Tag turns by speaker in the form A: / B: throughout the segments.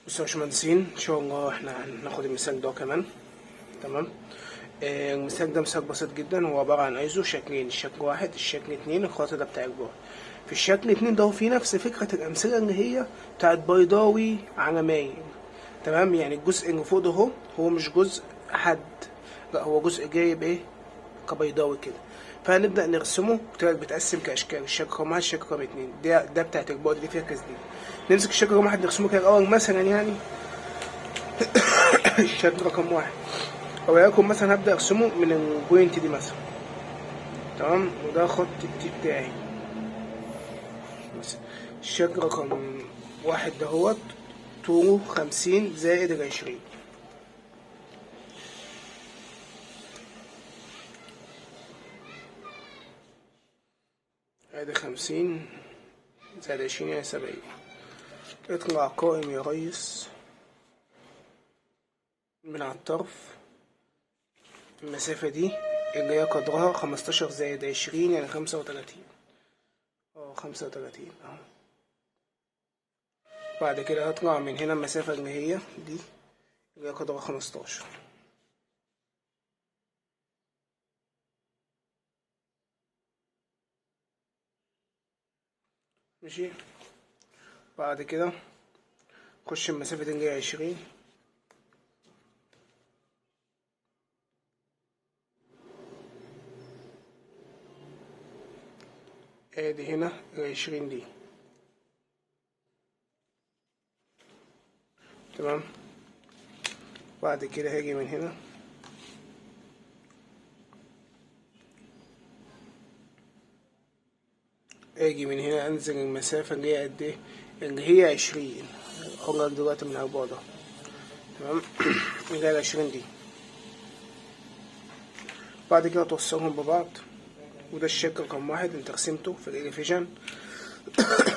A: بصوا يا باشمهندسين، ان شاء الله احنا هناخد المثال ده كمان. تمام. المثال ده مثال بسيط جدا، هو عبارة عن ايزو شكلين، الشكل واحد الشكل اتنين، الخط ده بتاع الجوه. في الشكل اتنين ده في نفس فكرة الأمثلة اللي هي بتاعت بيضاوي على مايل. تمام، يعني الجزء اللي فوق ده هو مش جزء حد، لا هو جزء جايب ايه كبيضاوي كده. فهنبدأ نرسمه بتبقى بتقسم كأشكال، الشكل رقم واحد الشكل رقم اتنين، ده بتاعت البعد دي فيها تسديد. نمسك الشكل رقم واحد نرسمه كده الأول مثلا يعني. الشكل رقم واحد أولكم مثلا هبدأ أرسمه من البوينت دي مثلا. تمام، وده خط التي بتاعي مثلا. الشكل رقم واحد دهوت طوله 50 زائد 20. ادي 50 زائد 20 يعني 70. اطلع قائم يا ريس من على الطرف. المسافة دي اللي هي قدرها 15 زائد 20 يعني 35. 35 اهو. بعد كده هطلع من هنا المسافة اللي هي دي اللي هي قدرها 15. ماشي. بعد كده خش المسافة دي اللي هي 20. ادي هنا 20 دي. تمام. بعد كده هاجي من هنا انزل المسافة اللي هي قد ايه، اللي هي 20. هقولك دلوقتي من البعد ده. تمام. اللي هي 20 دي. بعد كده توصلهم ببعض، وده الشكل رقم واحد انت رسمته في الإليفيشن.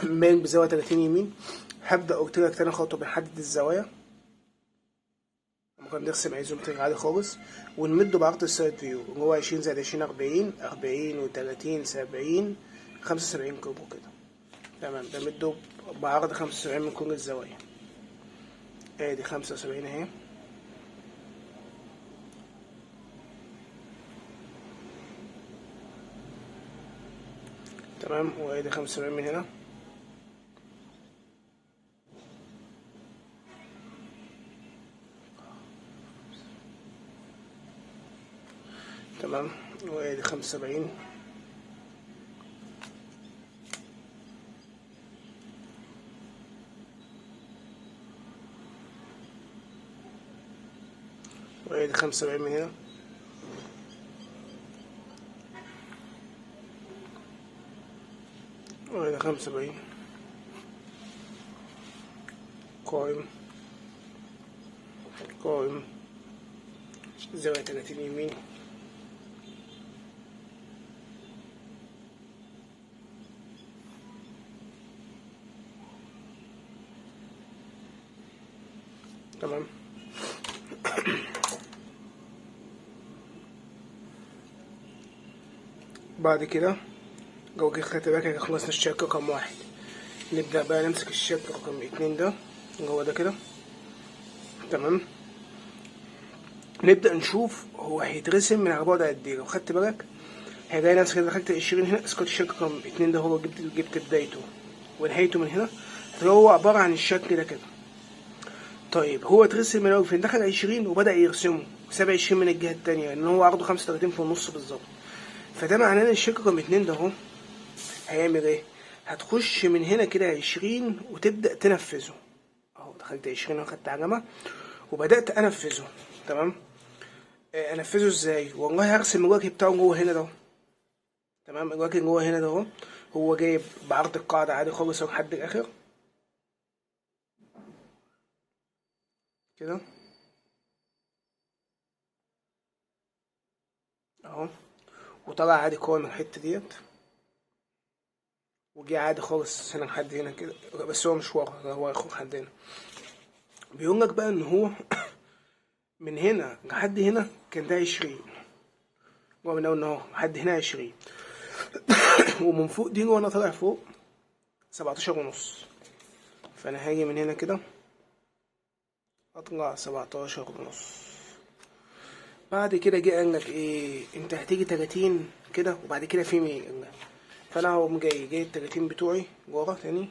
A: مايل بزاوية 30 يمين. هبدأ قلتلك تاني خطوة بنحدد الزوايا، ممكن نرسم ايزومتريك عادي خالص، ونمده بعرض السايد فيو اللي هو 20 زائد 20 40 و30 70 75 كوبو كده. تمام، بمده بعرض 75 من كل الزوايا. ادي 75 اهي. تمام، وادي 75 من هنا. تمام، وادي 75. وادي 75 من هنا. وادي 75. قائم زاوية 30 يمين. تمام. بعد كده لو جيت خدت بالك احنا خلصنا الشكل رقم واحد، نبدأ بقى نمسك الشكل رقم اتنين ده اللي هو ده كده. تمام، نبدأ نشوف هو هيترسم من على بعد قد ايه. لو خدت بالك هيلاقي نفسك كده دخلت 20 هنا، اسقط الشكل رقم اتنين ده هو جبت بدايته ونهايته من هنا، هتلاقي هو عبارة عن الشكل ده كده. طيب هو اترسم من اول فين؟ دخل 20 وبدأ يرسمه، ساب 20 من الجهة التانية لأن هو عرضه 35 في النص بالظبط. فده معناه ان الشكل رقم اتنين ده اهو هيعمل ايه؟ هتخش من هنا كده 20 وتبدأ تنفذه. اهو دخلت 20 واخدت علامة وبدأت انفذه. تمام. انفذه ازاي؟ والله هرسم الوجه بتاعه جوه هنا ده. تمام، الوجه جوه هنا ده هو جايب بعرض القاعدة عادي خالص لحد الآخر كده اهو، وطلع عادي قوي من الحتة ديت، وجي عادي خالص هنا لحد هنا كده، بس هو مش ورا، هو يخرج لحد هنا. بيقول لك بقى ان هو من هنا لحد هنا كان ده 20، هو من اول اهو لحد هنا 20. ومن فوق دي وانا طالع فوق 17 ونص. فانا هاجي من هنا كده اطلع 17.5. بعد كده جه قالك ايه، انت هتيجي 30 كده وبعد كده في 100. فانا هقوم جاي ال30 بتوعي ورا تاني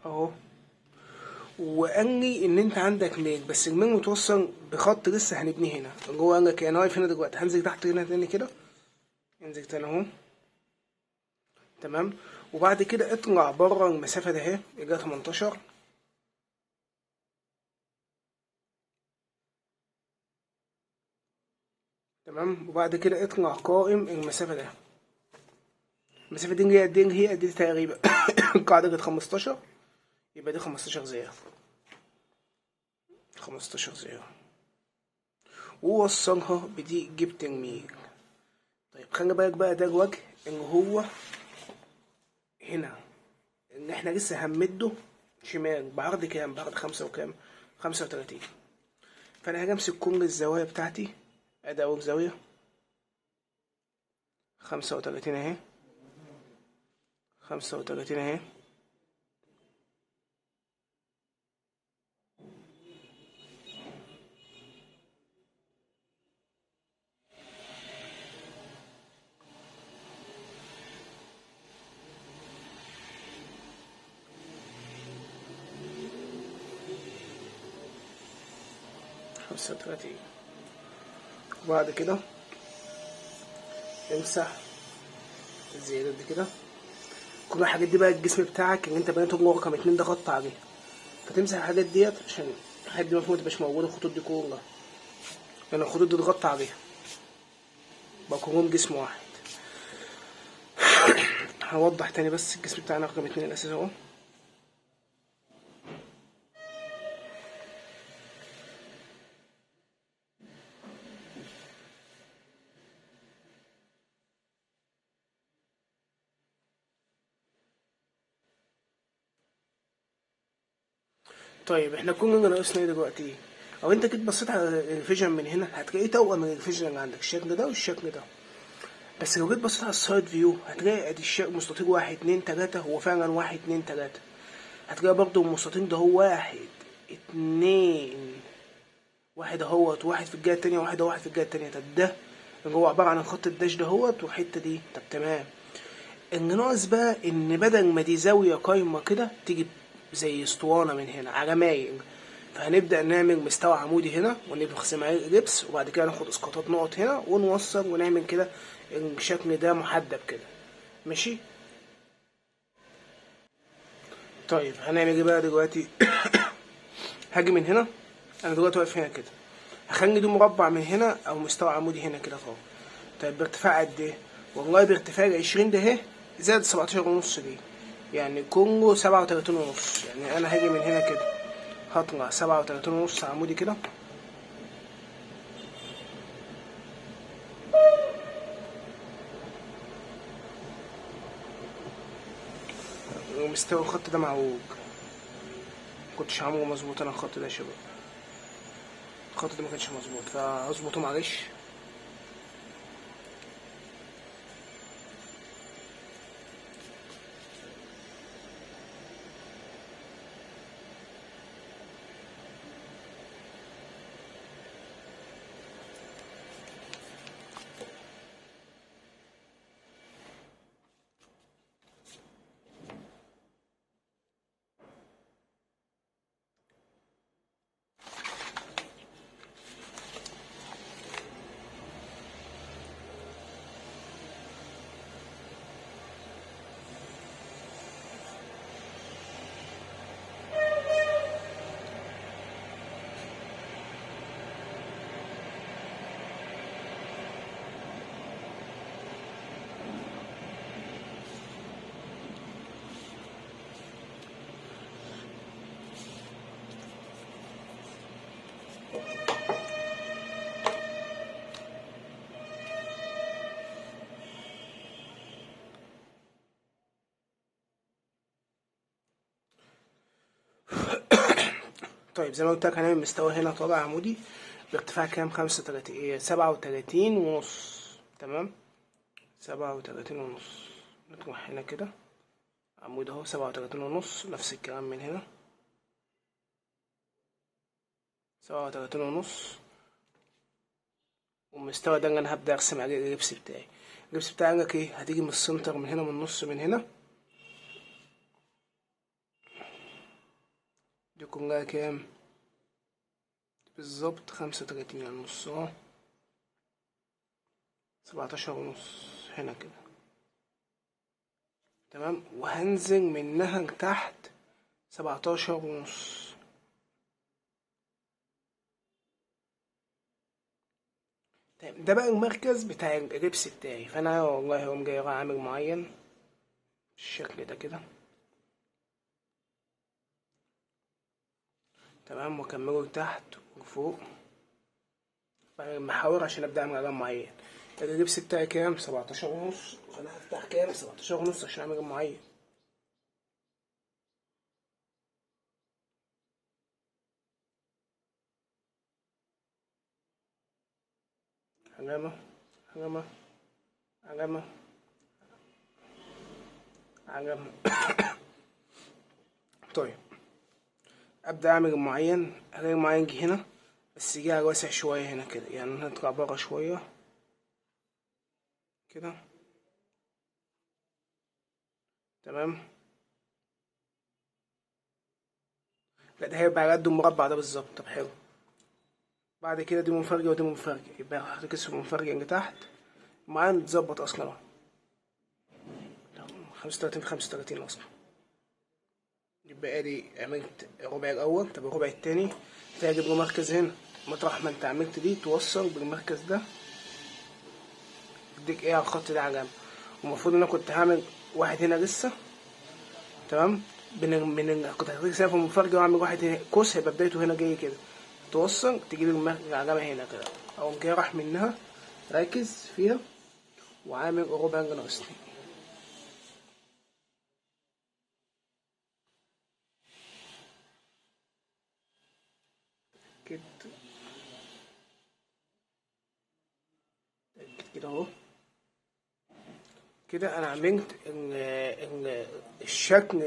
A: اهو. وقال لي ان انت عندك ميل، بس الميل متوصل بخط لسه هنبنيه هنا. هو قال لك انا واقف هنا دلوقتي، هنزل تحت هنا تاني كده، انزل تاني اهو تمام. وبعد كده اطلع بره المسافه ده اهي يبقى 18 تمام. وبعد كده اطلع قائم المسافه ده. المسافه دي اللي هي قد ايه؟ هي قد ايه تقريبا؟ القاعده كانت 15، يبقى دي 15 زيها، 15 زيها. ووصلها بدي جبت الميل. طيب خلي بالك بقى، ده الوجه اللي هو هنا، ان احنا لسه هنمده شمال بعرض كام؟ بعرض 5 وكام؟ 35. فانا هاجي امسك كل الزوايا بتاعتي. ادي اول زاويه 35 اهي، 35 اهي. خمسة وتلاتين. وبعد كده امسح الزيادات دي كده. كل الحاجات دي بقى الجسم بتاعك اللي انت بنيته جوه رقم 2 ده غطى عليه، فتمسح الحاجات ديت عشان الحاجات دي مفهوم متبقاش موجودة. الخطوط دي كلها لأن الخطوط دي اتغطى عليها، بقى كلهم جسم واحد. هوضح تاني بس الجسم بتاعنا رقم 2 الأساسي اهو. طيب احنا كلنا ناقصنا ايه دلوقتي؟ او انت جيت بصيت على الفيجن من هنا هتلاقيه توأم من الفيجن اللي عندك، الشكل ده والشكل ده. بس لو جيت بصيت على السايد فيو هتلاقي ادي الشكل مستطيل 1 2 3، هو فعلا 1 2 3. هتلاقي برضه المستطيل ده هو 1 2 واحد اهوت، واحد في الجهة التانية، واحد في الجهة التانية. طب ده اللي هو عبارة عن الخط الداش دهوت والحتة دي. طب تمام. اللي ناقص بقى ان بدل ما دي زاوية قايمة كده تيجي زي اسطوانة من هنا على مايل. فهنبدأ نعمل مستوى عمودي هنا ونرسم عليه جبس، وبعد كده ناخد اسقاطات نقط هنا ونوصل ونعمل كده الشكل ده محدب كده. ماشي. طيب هنعمل ايه بقى دلوقتي؟ هاجي من هنا، انا دلوقتي واقف هنا كده، هخلي دي مربع من هنا او مستوى عمودي هنا كده اهو. طيب بارتفاع قد ايه؟ والله بارتفاع 20 ده اهي زائد 17.5 دي، يعني كله 37.5. يعني انا هاجي من هنا كده هطلع 37.5 عمودي كده، ومستوى الخط ده معوج، مكنتش عامله مظبوط انا الخط ده يا شباب، الخط ده مكانش مظبوط فاظبطه معلش. طيب زي ما قلت لك هنعمل مستوى هنا طالع عمودي بارتفاع كام؟ 35 37.5. تمام، 37.5. نروح هنا كده عمود اهو 37.5، نفس الكلام من هنا 37.5. والمستوى ده اللي انا هبدأ ارسم عليه الجبس بتاعي. الجبس بتاعي عندك ايه؟ هتيجي من السنتر من هنا، من النص من هنا، دي كلها كام بالظبط؟ 35 يعني نص اهو، 17.5 هنا كده تمام. وهنزل منها لتحت 17.5. طيب ده بقى المركز بتاع الريبس بتاعي. فانا والله هقوم جاي عامل معين بالشكل ده كده تمام، واكمله لتحت وفوق، بعمل محاور عشان ابدا اعمل علامه معين. الريبس بتاعي كام؟ 17.5، فانا هفتح كام؟ 17.5 عشان اعمل معين. علامه علامه علامه علامه. طيب ابدا اعمل معين، الاقي المعين يجي هنا بس يجي على واسع شويه هنا كده، يعني نطلع بره شويه كده تمام. لا ده هيبقى على قد المربع ده بالظبط. طب حلو. بعد كده دي منفرجه ودي منفرجه، يبقى هركز في المنفرجه اللي تحت. المعين متظبط اصلا اهو 35 في 35 اصلا. يبقى ادي عملت الربع الاول. طب الربع التاني هتجيب له مركز هنا، مطرح ما انت عملت دي توصل بالمركز ده، يديك ايه على الخط ده علامه. والمفروض ان انا كنت هعمل واحد هنا لسه تمام. كنت هتركز في المفرجة واعمل واحد هنا قوس، هيبقى بدايته هنا جاي كده، توصل تجيب العلامة هنا كده، اقوم جاي راح منها راكز فيها وعامل ربع ناقصني كده كده اهو. كده انا عملت الشكل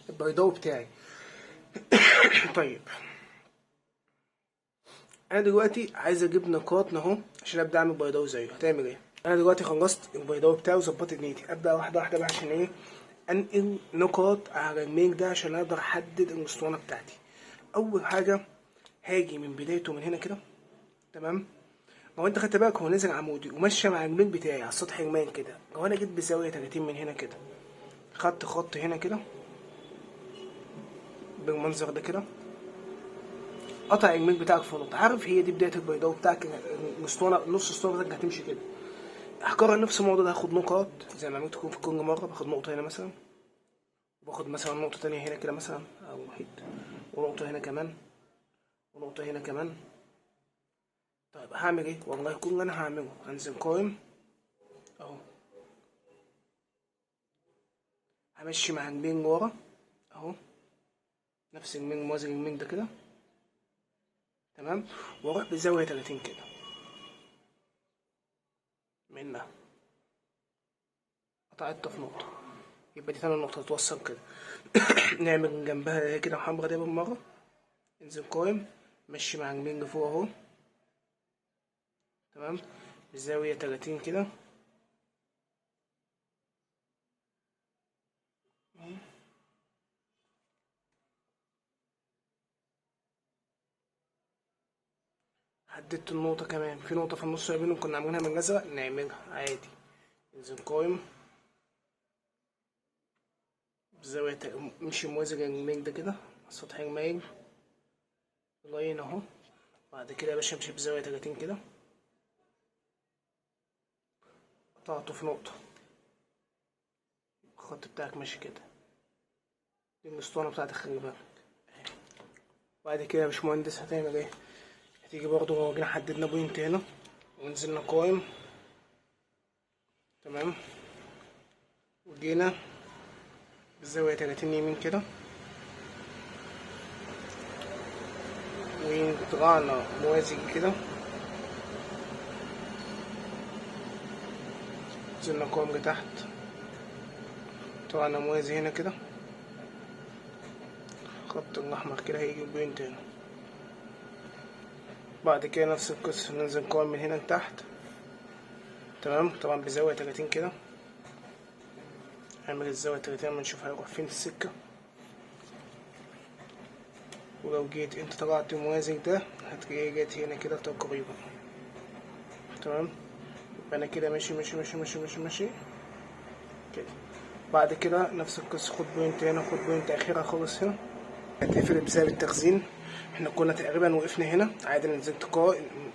A: البيضاوي بتاعي. طيب انا دلوقتي عايز اجيب نقاط اهو عشان ابدا اعمل بيضاوي زيه. هتعمل ايه؟ انا دلوقتي خلصت البيضاوي بتاعي وظبطت نيتي، ابدا واحده واحده بقى عشان ايه؟ انقل نقاط على الميل ده عشان اقدر احدد الاسطوانه بتاعتي. اول حاجه هاجي من بدايته من هنا كده تمام. لو انت خدت بالك هو نزل عمودي وماشيه مع الميل بتاعي على السطح المايل كده. لو انا جيت بزاويه 30 من هنا كده، خدت خط هنا كده بالمنظر ده كده، قطع الميل بتاعك في نقطه. عارف هي دي بدايه البيضاوي بتاعك، الاسطوانه نص الاسطوانه بتاعك هتمشي كده. هكرر نفس الموضوع ده، هاخد نقاط زي ما عملت في كل مره. باخد نقطه هنا مثلا، وباخد مثلا نقطه تانية هنا كده مثلا او واحد، ونقطه هنا كمان، ونقطه هنا كمان. طيب هعمل ايه؟ والله كل اللي انا هعمله هنزل قائم اهو، همشي مع المين ورا اهو، نفس المين موازي المين ده كده تمام، واروح بزاوية 30 كده منها، قطعت في نقطة، يبقى دي تاني نقطة تتوصل كده. نعمل جنبها كده حمرا دي بالمرة، انزل قائم مشي مع المين اللي فوق اهو تمام، بزاوية 30 كده. حددت النقطة كمان، في نقطة في النص ما بينهم كنا عاملينها من الأزرق، نعملها عادي. انزل قائم بزاوية امشي موازي للميل ده كده، سطح المايل لاين اهو. بعد كده يا باشا امشي بزاوية 30 كده، قطعته في نقطة، الخط بتاعك ماشي كده، دي الاسطوانة بتاعتك خلي بالك. بعد كده يا باشمهندس هتعمل ايه؟ هتيجي برضه لو جينا حددنا بوينت هنا ونزلنا قائم تمام، وجينا بزاوية 30 يمين كده، وطلعنا موازي كده، نزلنا قائم لتحت طبعا انا موازي هنا كده، خط الاحمر كده هيجي البوينت هنا. بعد كده نفس القصة، ننزل نقاوم من هنا لتحت. تمام، طبعا بزاوية 30 كده. هعمل الزاوية 30 اما نشوف هيروح فين السكة. ولو جيت انت طلعت موازي ده هتلاقيه جات هنا كده تقريبا. تمام، يبقى انا كده ماشي ماشي ماشي ماشي ماشي ماشي كده. بعد كده نفس القصة، خد بوينت هنا، خد بوينت اخيرة خالص هنا. هتقفل بسبب التخزين. احنا كنا تقريبا وقفنا هنا عادي، نزلت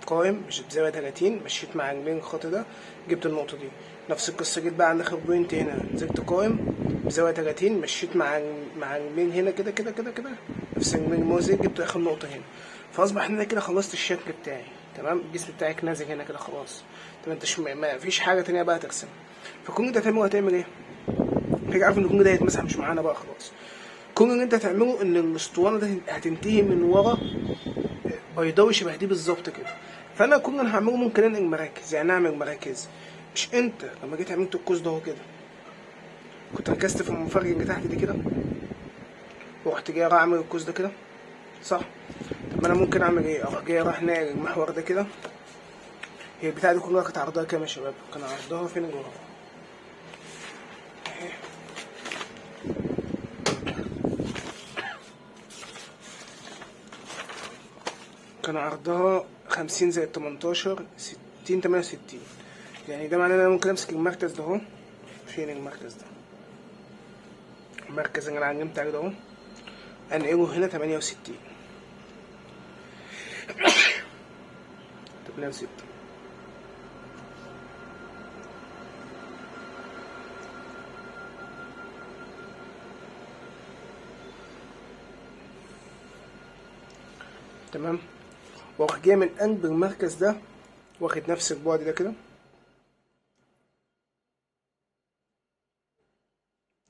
A: قائم مش بزاوية 30، مشيت مع رجلين الخط ده جبت النقطة دي. نفس القصة، جيت بقى عند اخر بوينت هنا، نزلت قائم بزاوية 30، مشيت مع رجلين هنا كده كده كده كده، نفس الموزي، جبت اخر نقطة هنا. فاصبح ان انا كده خلصت الشكل بتاعي. تمام، الجسم بتاعك نازل هنا كده خلاص. طب انت ما فيش حاجة تانية بقى ترسم. فكون انت هتعمل ايه؟ انت عارف ان الكونج ده هيتمسح مش معانا بقى خلاص. كل اللي انت هتعمله ان الاسطوانه ده هتنتهي من ورا بيضاوي شبه دي بالظبط كده. فانا كل اللي هعمله ممكن انقل مراكز، يعني اعمل مراكز. مش انت لما جيت عملت القوس ده اهو كده كنت ركزت في المفرج اللي تحت دي كده ورحت جاي رايح اعمل القوس ده كده، صح؟ طب انا ممكن اعمل ايه؟ اروح جاي رايح ناقل المحور ده كده. هي البتاعه دي كلها كانت عرضها كام يا شباب؟ كان عرضها فين جوه؟ كان عرضها 50 زائد 18 60 68. يعني ده معناه ان انا ممكن امسك المركز ده اهو. فين المركز ده؟ المركز اللي انا علمت عليه ده اهو، انقله هنا 68. 68. تمام، واروح جاي من قلب المركز ده واخد نفس البعد ده كده.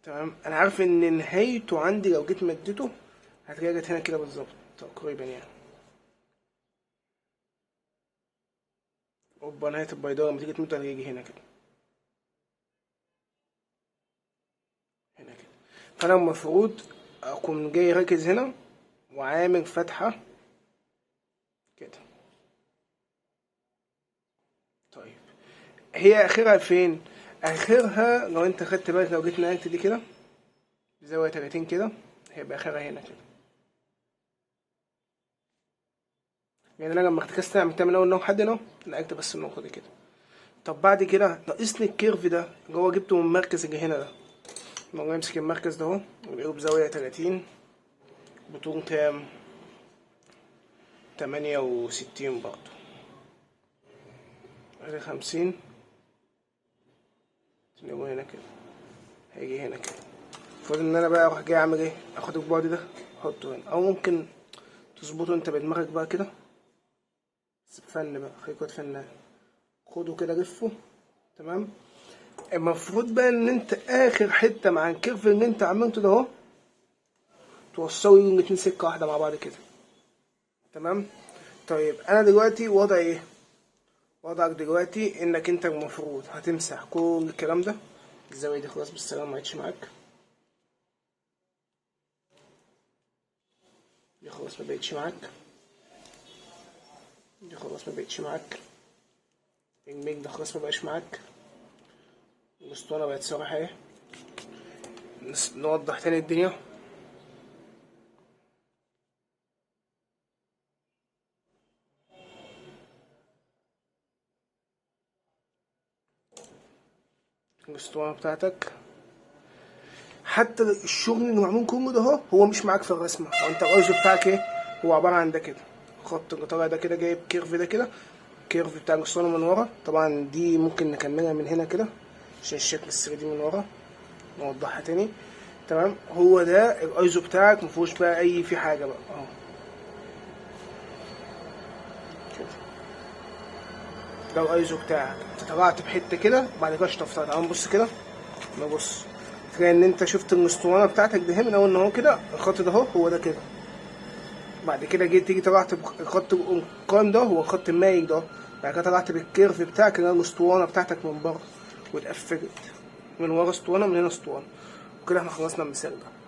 A: تمام، انا عارف ان نهايته عندي لو جيت مدته هتلاقيها جت هنا كده بالظبط تقريبا يعني. اوبا، نهاية البيضاء لما تيجي تمد هيجي هنا كده، هنا كده. فانا المفروض اكون جاي راكز هنا وعامل فتحة كده. طيب هي اخرها فين؟ اخرها لو انت خدت بالك، لو جيت نقلت دي كده بزاوية 30 كده هيبقى اخرها هنا كده. يعني انا لما اختكست عملتها من اول نوع لحد هنا نقلت بس النقطة دي كده. طب بعد كده ناقصني الكيرف ده اللي هو جبته من المركز اللي هنا ده. نقوم نمسك المركز ده اهو ونقلبه بزاوية 30 بطول كام؟ 68 برضه. ادي 50 نقوله هنا كده، هيجي هنا كده. المفروض ان انا بقى اروح جاي اعمل ايه؟ اخد البعد ده احطه هنا، او ممكن تظبطه انت بدماغك بقى كده. فن بقى، خليك فنان. خده كده لفه. تمام، المفروض بقى ان انت اخر حته مع الكيرف اللي انت عملته ده اهو توصلوا الاتنين سكه واحده مع بعض كده. تمام. طيب انا دلوقتي وضعي ايه؟ وضعك دلوقتي انك انت المفروض هتمسح كل الكلام ده. الزاويه دي خلاص بالسلامه ما عادش معاك، دي خلاص ما بقتش معاك، دي خلاص ما بقتش معاك، الميج ده خلاص ما بقاش معاك، الاسطوانه بقت صراحه ايه. نوضح تاني الدنيا. الاسطوانه بتاعتك حتى الشغل اللي معمول كله ده هو مش معاك في الرسمه. هو انت الارز بتاعك ايه؟ هو عباره عن ده كده، خط اللي طالع ده كده جايب كيرف ده كده، كيرف بتاع الاسطوانه من ورا. طبعا دي ممكن نكملها من هنا كده عشان الشكل السري دي من ورا نوضحها تاني. تمام، هو ده الايزو بتاعك، مفيهوش بقى اي في حاجه بقى اهو كده. ده الايزو بتاعك، انت طلعت بحته كده بعد كده شطفتها. تعال نبص كده، نبص تلاقي ان انت شفت الاسطوانه بتاعتك ده من اول ان هو كده الخط ده هو ده كده. بعد كده جيت تيجي طلعت الخط القائم ده هو الخط المايل ده. بعد كده طلعت بالكيرف بتاعك اللي هي الاسطوانه بتاعتك من بره واتقفلت من ورا اسطوانه، من هنا اسطوانه. وكده احنا خلصنا المثال ده.